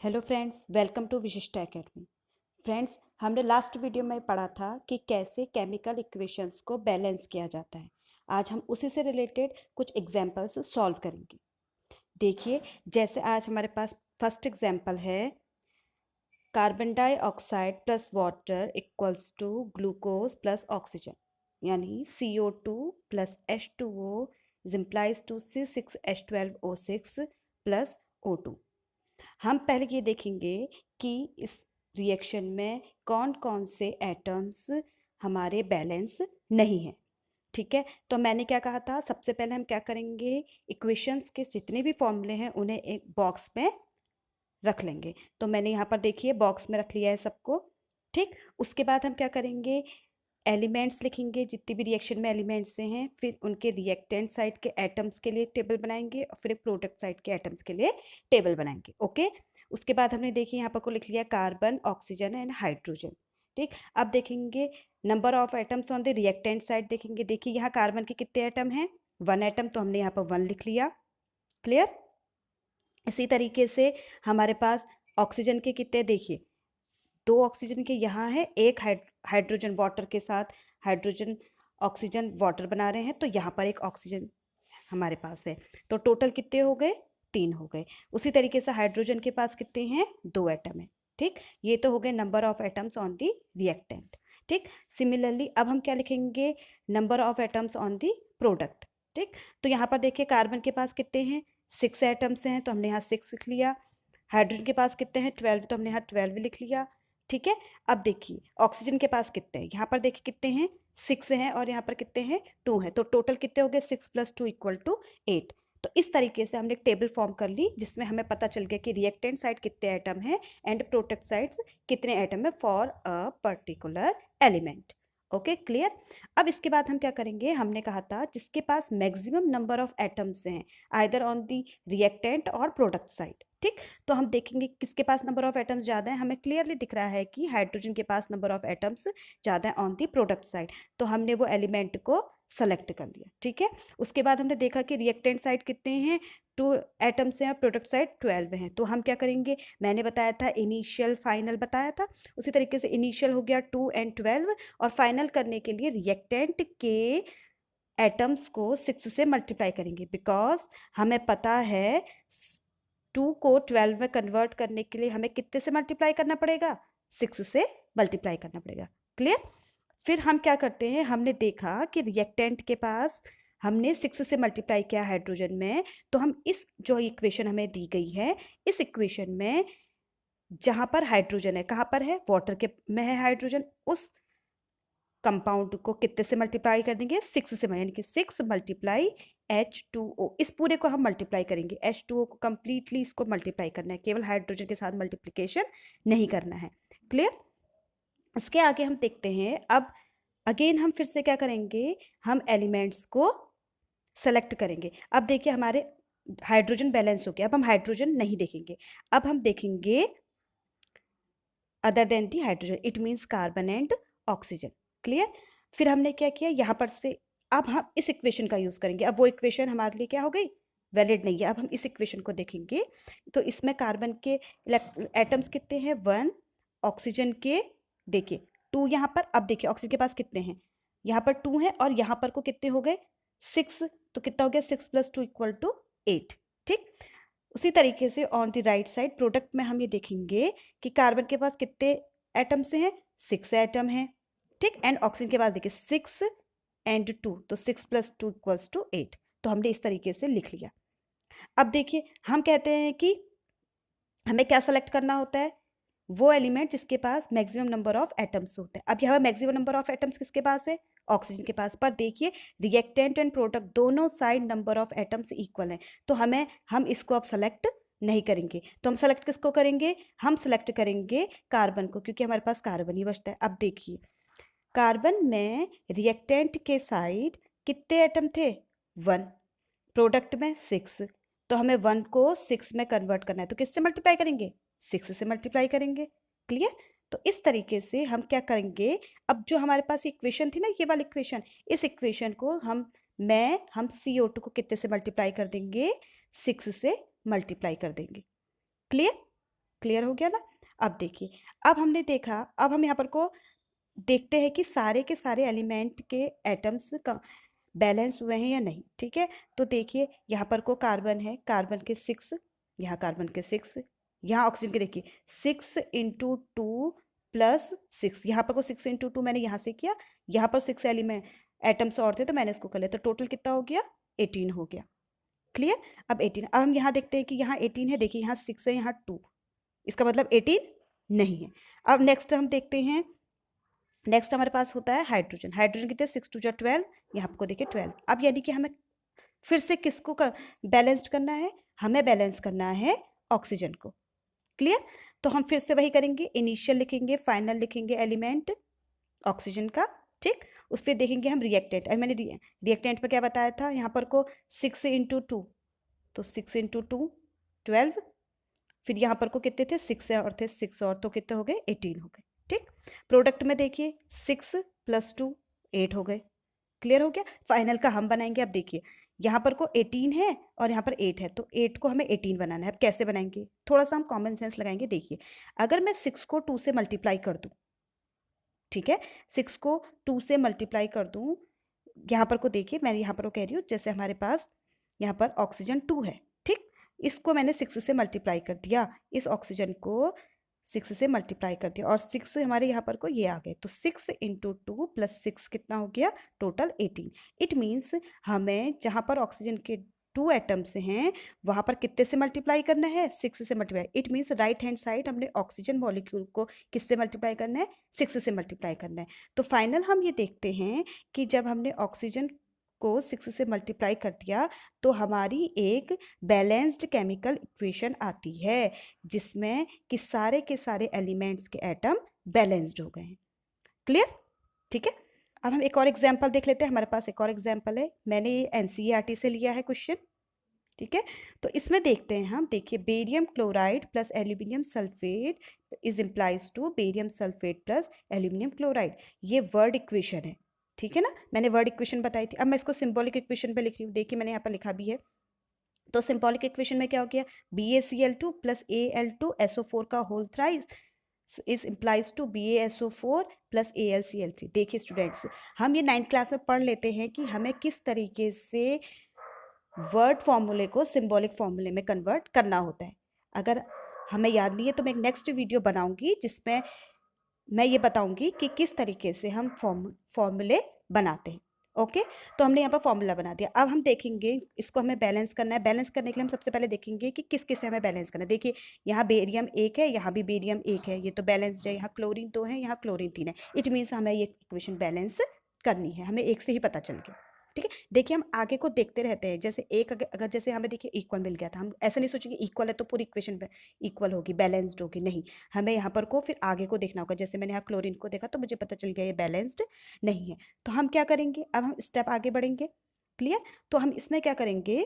Hello friends, welcome to विशिष्टा academy. Friends, हमने last video में पढ़ा था कि कैसे केमिकल इक्वेशंस को बैलेंस किया जाता है। आज हम उसी से रिलेटेड कुछ एग्जांपल्स सॉल्व करेंगे। देखिए, जैसे आज हमारे पास फर्स्ट एग्जांपल है, carbon dioxide plus water equals to glucose plus oxygen, यानी CO2 plus H2O is implies to C6H12O6 plus O2। हम पहले ये देखेंगे कि इस रिएक्शन में कौन कौन से एटम्स हमारे बैलेंस नहीं हैं। ठीक है, तो मैंने क्या कहा था, सबसे पहले हम क्या करेंगे, इक्वेशंस के जितने भी फॉर्मूले हैं उन्हें एक बॉक्स में रख लेंगे। तो मैंने यहाँ पर देखिए बॉक्स में रख लिया है सबको। ठीक, उसके बाद हम क्या करेंगे, एलिमेंट्स लिखेंगे, जितने भी रिएक्शन में एलिमेंट्स हैं, फिर उनके रिएक्टेंट साइड के एटम्स के लिए टेबल बनाएंगे और फिर एक प्रोडक्ट साइड के एटम्स के लिए टेबल बनाएंगे। ओके, उसके बाद हमने देखिए यहाँ पर को लिख लिया कार्बन, ऑक्सीजन एंड हाइड्रोजन। ठीक, अब देखेंगे number of atoms on the reactant side. देखेंगे, देखिए यहाँ कार्बन के कितने एटम हैं, 1 एटम, तो हमने यहाँ पर 1 लिख लिया। क्लियर। इसी तरीके से हमारे पास ऑक्सीजन के कितने, देखिए 2 ऑक्सीजन के यहाँ है, एक हाइड्रोजन वाटर के साथ, हाइड्रोजन ऑक्सीजन वाटर बना रहे हैं, तो यहाँ पर एक ऑक्सीजन हमारे पास है। तो टोटल कितने हो गए, 3 हो गए। उसी तरीके से हाइड्रोजन के पास कितने हैं, 2 एटम है। ठीक, ये तो हो गए number of atoms on the reactant. ठीक, सिमिलरली अब हम क्या लिखेंगे, number of atoms on the product. ठीक, तो यहाँ पर देखिए कार्बन के पास कितने हैं, 6 एटम्स हैं, तो हमने यहाँ 6 लिख लिया। हाइड्रोजन के पास कितने हैं, 12, तो हमने यहाँ 12 लिख लिया। ठीक है, अब देखिए ऑक्सीजन के पास कितने हैं, यहाँ पर देखिए कितने हैं, 6 हैं, और यहाँ पर कितने हैं, 2 हैं, तो टोटल कितने हो गए, 6 + 2 = 8। तो इस तरीके से हमने एक टेबल फॉर्म कर ली, जिसमें हमें पता चल गया कि रिएक्टेंट साइड कितने एटम है एंड प्रोडक्ट साइड्स कितने एटम है for a particular element. Okay, clear. अब इसके बाद हम क्या करेंगे, हमने कहा था जिसके पास मैक्सिमम नंबर ऑफ एटम्स हैं आइदर ऑन दी रिएक्टेंट और प्रोडक्ट साइड। ठीक, तो हम देखेंगे किसके पास नंबर ऑफ एटम्स ज़्यादा है। हमें क्लियरली दिख रहा है कि हाइड्रोजन के पास नंबर ऑफ एटम्स ज़्यादा है ऑन दी प्रोडक्ट साइड, तो हमने वो एलिमेंट को सेलेक्ट कर लिया। ठीक है, उसके बाद हमने देखा कि रिएक्टेंट साइड कितने हैं, 2 एटम्स हैं और प्रोडक्ट साइड 12 हैं, तो हम क्या करेंगे, मैंने बताया था इनिशियल फाइनल बताया था, उसी तरीके से इनिशियल हो गया 2 और 12, और फाइनल करने के लिए रिएक्टेंट के एटम्स को 6 से मल्टीप्लाई करेंगे, बिकॉज हमें पता है 2 को 12 में कन्वर्ट करने के लिए हमें कितने से मल्टीप्लाई करना पड़ेगा, 6 से मल्टीप्लाई करना पड़ेगा। क्लियर। फिर हम क्या करते हैं, हमने देखा कि रिएक्टेंट के पास हमने 6 से मल्टीप्लाई किया हाइड्रोजन में, तो हम इस जो इक्वेशन हमें दी गई है, इस इक्वेशन में जहाँ पर हाइड्रोजन है, कहाँ पर है, वाटर के में है हाइड्रोजन, उस कंपाउंड को कितने से मल्टीप्लाई कर देंगे, 6 से, यानी कि 6 × H2O। इस पूरे को हम मल्टीप्लाई करेंगे, H2O को कंप्लीटली इसको मल्टीप्लाई करना है, केवल हाइड्रोजन के साथ मल्टीप्लिकेशन नहीं करना है। क्लियर। इसके आगे हम देखते हैं, अब अगेन हम फिर से क्या करेंगे, हम एलिमेंट्स को सेलेक्ट करेंगे। अब देखिए हमारे हाइड्रोजन बैलेंस हो गया, अब हम हाइड्रोजन नहीं देखेंगे, अब हम देखेंगे other than the hydrogen, it means carbon and oxygen. Clear. फिर हमने क्या किया, यहाँ पर से अब हम इस इक्वेशन का यूज़ करेंगे। अब वो इक्वेशन हमारे लिए क्या हो गई, वैलिड नहीं है। अब हम इस इक्वेशन को देखेंगे, तो इसमें कार्बन के एटम्स कितने हैं, 1, ऑक्सीजन के देखिए 2 यहाँ पर। अब देखिए ऑक्सीजन के पास कितने हैं, यहाँ पर 2 हैं, और यहाँ पर को कितने हो गए, 6, तो कितना हो गया, 6 + 2 = 8। ठीक, उसी तरीके से on the right side product में हम ये देखेंगे कि कार्बन के पास कितने एटम से हैं, 6 एटम हैं। ठीक, एंड ऑक्सीजन के पास देखिए 6 और 2, तो 6 + 2 = 8, तो हमने इस तरीके से लिख लिया। अब देखिए हम कहते हैं कि हमें क्या सेलेक्ट करना होता है, वो एलिमेंट जिसके पास मैक्सिमम नंबर ऑफ एटम्स होते हैं। अब यहाँ मैक्सिमम नंबर ऑफ एटम्स किसके पास है, ऑक्सीजन के पास। पर देखिए रिएक्टेंट एंड प्रोडक्ट दोनों side number of atoms equal हैं, तो हम इसको अब सेलेक्ट नहीं करेंगे। तो हम सेलेक्ट किसको करेंगे, हम सेलेक्ट करेंगे कार्बन को, क्योंकि हमारे पास कार्बन ही बचता है। अब देखिए कार्बन में रिएक्टेंट के साइड कितने एटम थे, 1, प्रोडक्ट में 6, तो हमें 1 को 6 में कन्वर्ट करना है, तो किससे मल्टीप्लाई करेंगे, 6 से मल्टीप्लाई करेंगे। क्लियर। तो इस तरीके से हम क्या करेंगे, अब जो हमारे पास इक्वेशन थी ना, ये वाली इक्वेशन, इस इक्वेशन को हम CO2 को कितने से मल्टीप्लाई कर देंगे, 6 से मल्टीप्लाई कर देंगे। क्लियर। क्लियर हो गया ना। अब देखिए, अब हमने देखा, अब हम यहाँ पर को देखते हैं कि सारे के सारे एलिमेंट के एटम्स का बैलेंस हुए हैं या नहीं। ठीक है, तो देखिए यहाँ पर को कार्बन है, कार्बन के 6, यहाँ कार्बन के 6, यहाँ ऑक्सीजन के देखिए 6 × 2 + 6, यहाँ पर को 6 × 2 मैंने यहाँ से किया, यहाँ पर 6 एलिमेंट एटम्स और थे तो मैंने इसको कर लिया, तो टोटल कितना हो गया, 18 हो गया। क्लियर। अब 18, अब हम यहाँ देखते हैं कि यहाँ 18 है, देखिए यहाँ 6 है, यहाँ 2, इसका मतलब 18 नहीं है। अब नेक्स्ट हम देखते हैं, नेक्स्ट हमारे पास होता है हाइड्रोजन। हाइड्रोजन कितने, 6 × 2 = 12, यहाँ आपको देखिए 12। अब यानी कि हमें फिर से किसको बैलेंस्ड करना है, हमें बैलेंस करना है ऑक्सीजन को। क्लियर। तो हम फिर से वही करेंगे, इनिशियल लिखेंगे, फाइनल लिखेंगे एलिमेंट ऑक्सीजन का। ठीक, उस फिर देखेंगे हम रिएक्टेंट। अब मैंने रिएक्टेंट पर क्या बताया था, यहाँ पर को 6 × 2, तो 6 × 2 12, फिर यहाँ पर को कितने थे, 6 और थे 6 और, तो कितने हो गए, 18 हो गए। ठीक, प्रोडक्ट में देखिए 6 + 2 8 हो गए। क्लियर हो गया। फाइनल का हम बनाएंगे। अब देखिए यहाँ पर को 18 है और यहाँ पर 8 है, तो 8 को हमें 18 बनाना है। अब कैसे बनाएंगे, थोड़ा सा हम कॉमन सेंस लगाएंगे। देखिए अगर मैं 6 को 2 से मल्टीप्लाई कर दूँ, ठीक है, 6 को 2 से मल्टीप्लाई कर दूँ, यहाँ पर को देखिए, मैं यहाँ पर को कह रही हूँ जैसे हमारे पास यहाँ पर ऑक्सीजन 2 है, ठीक, इसको मैंने 6 से मल्टीप्लाई कर दिया, इस ऑक्सीजन को 6 से मल्टीप्लाई कर दिया और 6 हमारे यहाँ पर को ये आ गए, तो 6 × 2 + 6 कितना हो गया, टोटल 18। इट मीन्स हमें जहाँ पर ऑक्सीजन के 2 एटम्स हैं वहाँ पर कितने से मल्टीप्लाई करना है, 6 से multiply. It means right hand side हमने ऑक्सीजन मॉलिक्यूल को किससे मल्टीप्लाई करना है, 6 से मल्टीप्लाई करना है। तो फाइनल हम ये देखते हैं कि जब हमने ऑक्सीजन को 6 से मल्टीप्लाई कर दिया तो हमारी एक बैलेंस्ड केमिकल इक्वेशन आती है जिसमें कि सारे के सारे एलिमेंट्स के एटम बैलेंस्ड हो गए हैं। क्लियर। ठीक है, अब हम एक और एग्जांपल देख लेते हैं। हमारे पास एक और एग्जांपल है, मैंने ये एनसीईआरटी से लिया है क्वेश्चन। ठीक है, तो इसमें देखते हैं हम, देखिए barium chloride + aluminium sulphate is implies to barium sulphate + aluminium chloride, ये वर्ड इक्वेशन है। ठीक है ना, मैंने वर्ड इक्वेशन बताई थी। अब मैं इसको सिंबॉलिक इक्वेशन पे लिख रही हूँ, देखिए मैंने यहाँ पर लिखा भी है। तो सिंबॉलिक इक्वेशन में क्या हो गया, BaCl2 + Al2SO4 का whole thrice is implies to BaSO4 + AlCl3। देखिए स्टूडेंट्स, हम ये 9th क्लास में पढ़ लेते हैं कि हमें किस तरीके से वर्ड फॉर्मूले को सिंबॉलिक फॉर्मूले में कन्वर्ट करना होता है। अगर हमें याद नहीं है तो मैं एक नेक्स्ट वीडियो बनाऊंगी जिसमें मैं ये बताऊंगी कि किस तरीके से हम फॉर्मूले बनाते हैं। ओके, तो हमने यहाँ पर फॉर्मूला बना दिया। अब हम देखेंगे इसको हमें बैलेंस करना है। बैलेंस करने के लिए हम सबसे पहले देखेंगे कि किस किस से हमें बैलेंस करना है। देखिए यहाँ बेरियम 1 है, यहाँ भी बेरियम 1 है, ये तो बैलेंस्ड है। यहाँ क्लोरीन 2 है, यहाँ क्लोरीन 3 है। इट मीन्स हमें ये इक्वेशन बैलेंस करनी है, हमें एक से ही पता चल गया। ठीक है, देखिए हम आगे को देखते रहते हैं। जैसे एक अगर जैसे हमें देखिए इक्वल मिल गया था, हम ऐसा नहीं सोचेंगे इक्वल है तो पूरी इक्वेशन इक्वल होगी, बैलेंस्ड होगी, नहीं, हमें यहाँ पर को फिर आगे को देखना होगा। जैसे मैंने यहाँ क्लोरीन को देखा तो मुझे पता चल गया ये बैलेंस्ड नहीं है, तो हम क्या करेंगे, अब हम स्टेप आगे बढ़ेंगे। क्लियर, तो हम इसमें क्या करेंगे,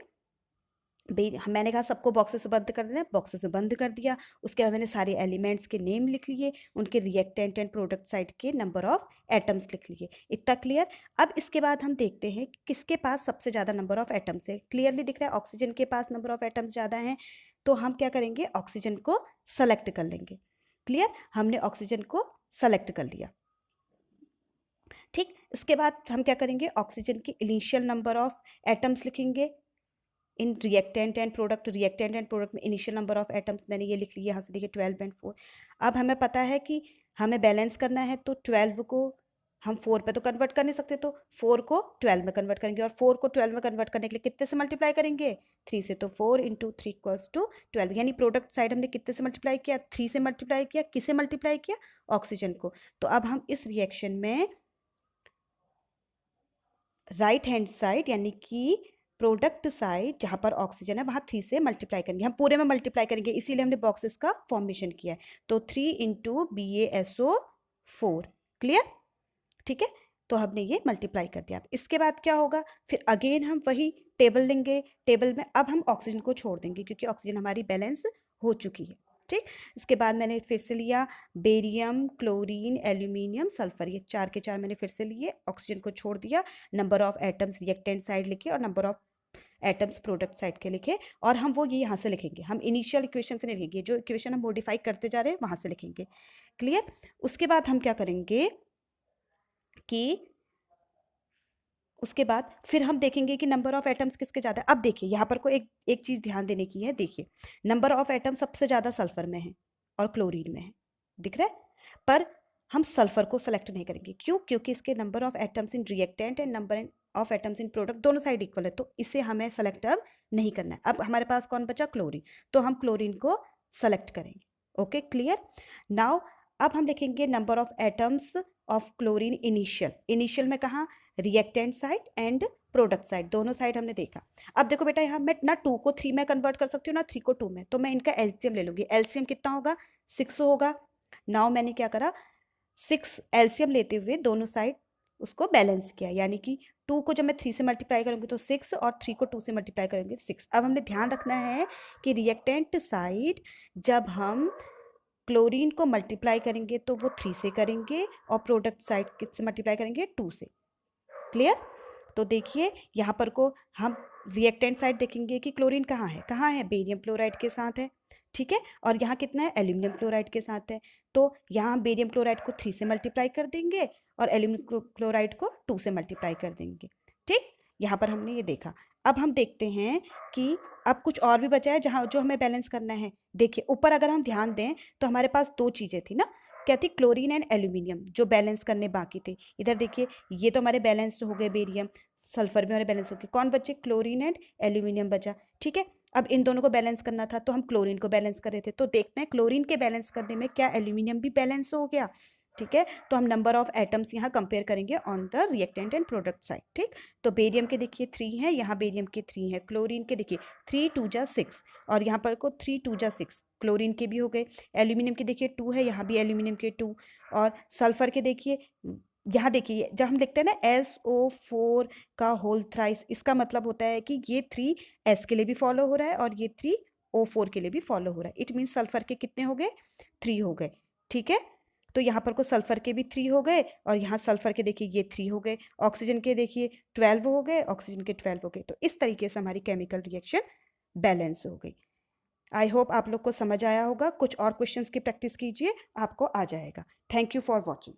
मैंने कहा सबको बॉक्सेस बंद कर देना, बॉक्सेस से बंद कर दिया। उसके बाद मैंने सारे एलिमेंट्स के नेम लिख लिए, उनके रिएक्टेंट एंड प्रोडक्ट साइड के नंबर ऑफ एटम्स लिख लिए। इतना क्लियर। अब इसके बाद हम देखते हैं किसके पास सबसे ज़्यादा नंबर ऑफ एटम्स है। क्लियरली दिख रहा है ऑक्सीजन के पास नंबर ऑफ एटम्स ज़्यादा हैं, तो हम क्या करेंगे, ऑक्सीजन को सेलेक्ट कर लेंगे। क्लियर, हमने ऑक्सीजन को सेलेक्ट कर लिया। ठीक, इसके बाद हम क्या करेंगे, ऑक्सीजन के इनिशियल नंबर ऑफ एटम्स लिखेंगे in reactant and product. Reactant and product में इनिशियल नंबर ऑफ एटम्स मैंने ये लिख लिया, यहाँ से देखिए 12 एंड 4। अब हमें पता है कि हमें बैलेंस करना है, तो 12 को हम 4 पे तो कन्वर्ट कर नहीं सकते, तो 4 को 12 में कन्वर्ट करेंगे। और 4 को 12 में कन्वर्ट करने के लिए कितने से मल्टीप्लाई करेंगे, 3 से। तो 4 × 3 = 12, यानी प्रोडक्ट साइड हमने कितने से मल्टीप्लाई किया, 3 से मल्टीप्लाई किया। किसे मल्टीप्लाई किया, ऑक्सीजन को। तो अब हम इस रिएक्शन में राइट हैंड साइड यानी कि प्रोडक्ट साइड जहाँ पर ऑक्सीजन है वहाँ 3 से मल्टीप्लाई करेंगे, हम पूरे में मल्टीप्लाई करेंगे, इसीलिए हमने बॉक्सेस का फॉर्मेशन किया है। तो 3 × BaSO4। क्लियर। ठीक है, तो हमने ये मल्टीप्लाई कर दिया। इसके बाद क्या होगा, फिर अगेन हम वही टेबल लेंगे। टेबल में अब हम ऑक्सीजन को छोड़ देंगे क्योंकि ऑक्सीजन हमारी बैलेंस हो चुकी है। ठीक, इसके बाद मैंने फिर से लिया बेरियम, क्लोरीन, एल्यूमिनियम, सल्फर, ये 4 के 4 मैंने फिर से लिए। ऑक्सीजन को छोड़ दिया, number of atoms reactant side लिखे और number of atoms product side के लिखे, और हम वो ये यहाँ से लिखेंगे, हम इनिशियल इक्वेशन से नहीं लिखेंगे, जो इक्वेशन हम मॉडिफाई करते जा रहे हैं वहाँ से लिखेंगे। क्लियर? उसके बाद हम क्या करेंगे कि उसके बाद फिर हम देखेंगे कि नंबर ऑफ एटम्स किसके ज़्यादा है। अब देखिए यहाँ पर को एक चीज़ ध्यान देने की है। देखिए नंबर ऑफ एटम सबसे ज़्यादा सल्फर में है और क्लोरीन में है, दिख रहा है, पर हम सल्फर को सेलेक्ट नहीं करेंगे। क्यों? क्योंकि इसके number of atoms in reactant and number of atoms in product दोनों साइड इक्वल है, तो इसे हमें सेलेक्ट अब नहीं करना है। अब हमारे पास कौन बचा? क्लोरीन, तो हम क्लोरीन को सेलेक्ट करेंगे। Okay, clear? नाउ अब हम लिखेंगे number of atoms of chlorine initial में कहाँ? Reactant side and product side, दोनों साइड हमने देखा। अब देखो बेटा, यहाँ मैं ना 2 को 3 में कन्वर्ट कर सकती हूँ, ना 3 को 2 में, तो मैं इनका एलसीएम ले लूंगी। एलसीएम कितना होगा? 6 होगा। नाउ मैंने क्या करा, 6 एलसीएम लेते हुए दोनों साइड उसको बैलेंस किया, यानी कि 2 को जब मैं 3 से मल्टीप्लाई करूंगी तो 6, और 3 को 2 से मल्टीप्लाई करेंगे 6। अब हमने ध्यान रखना है कि रिएक्टेंट साइड जब हम क्लोरीन को मल्टीप्लाई करेंगे तो वो 3 से करेंगे, और प्रोडक्ट साइड किससे मल्टीप्लाई करेंगे? 2 से। क्लियर? तो देखिए यहाँ पर को हम रिएक्टेंट साइड देखेंगे कि क्लोरीन कहाँ है? बेरियम क्लोराइड के साथ है, ठीक है, और यहाँ कितना है? एल्यूमिनियम क्लोराइड के साथ है। तो यहाँ बेरियम क्लोराइड को 3 से मल्टीप्लाई कर देंगे और एल्यूमिनियम क्लोराइड को 2 से मल्टीप्लाई कर देंगे। ठीक, यहाँ पर हमने ये देखा। अब हम देखते हैं कि अब कुछ और भी बचा है जहाँ जो हमें बैलेंस करना है। देखिए ऊपर अगर हम ध्यान दें तो हमारे पास 2 चीज़ें थी ना, क्या थी? क्लोरीन एंड एल्यूमिनियम, जो बैलेंस करने बाकी थे। इधर देखिए ये तो हमारे बैलेंस हो गए, बेरियम सल्फर भी हमारे बैलेंस हो गए। कौन बचे? क्लोरीन एंड एल्यूमिनियम बचा, ठीक है। अब इन दोनों को बैलेंस करना था तो हम क्लोरीन को बैलेंस कर रहे थे, तो देखते हैं क्लोरीन के बैलेंस करने में क्या एल्यूमिनियम भी बैलेंस हो गया, ठीक है। तो हम नंबर ऑफ एटम्स यहाँ कंपेयर करेंगे on the reactant and product side, ठीक। तो बेरियम के देखिए 3 है, यहाँ बेरियम के 3 है, क्लोरीन के देखिए 3 2 जा 6, और यहाँ पर को 3 2 जा 6 क्लोरीन के भी हो गए। एल्यूमिनियम के देखिए 2 है, यहाँ भी एल्यूमिनियम के 2, और सल्फर के देखिए यहाँ देखिए जब हम लिखते हैं ना SO4 का होल थ्राइस, इसका मतलब होता है कि ये 3 S के लिए भी फॉलो हो रहा है और ये 3 O4 के लिए भी फॉलो हो रहा है। इट मीन सल्फर के कितने हो गए? 3 हो गए, ठीक है। तो यहाँ पर को सल्फर के भी 3 हो गए, और यहाँ सल्फर के देखिए ये 3 हो गए। ऑक्सीजन के देखिए 12 हो गए, ऑक्सीजन के 12 हो गए। तो इस तरीके से हमारी केमिकल रिएक्शन बैलेंस हो गई। आई होप आप लोग को समझ आया होगा। कुछ और क्वेश्चंस की प्रैक्टिस कीजिए, आपको आ जाएगा। Thank you for watching.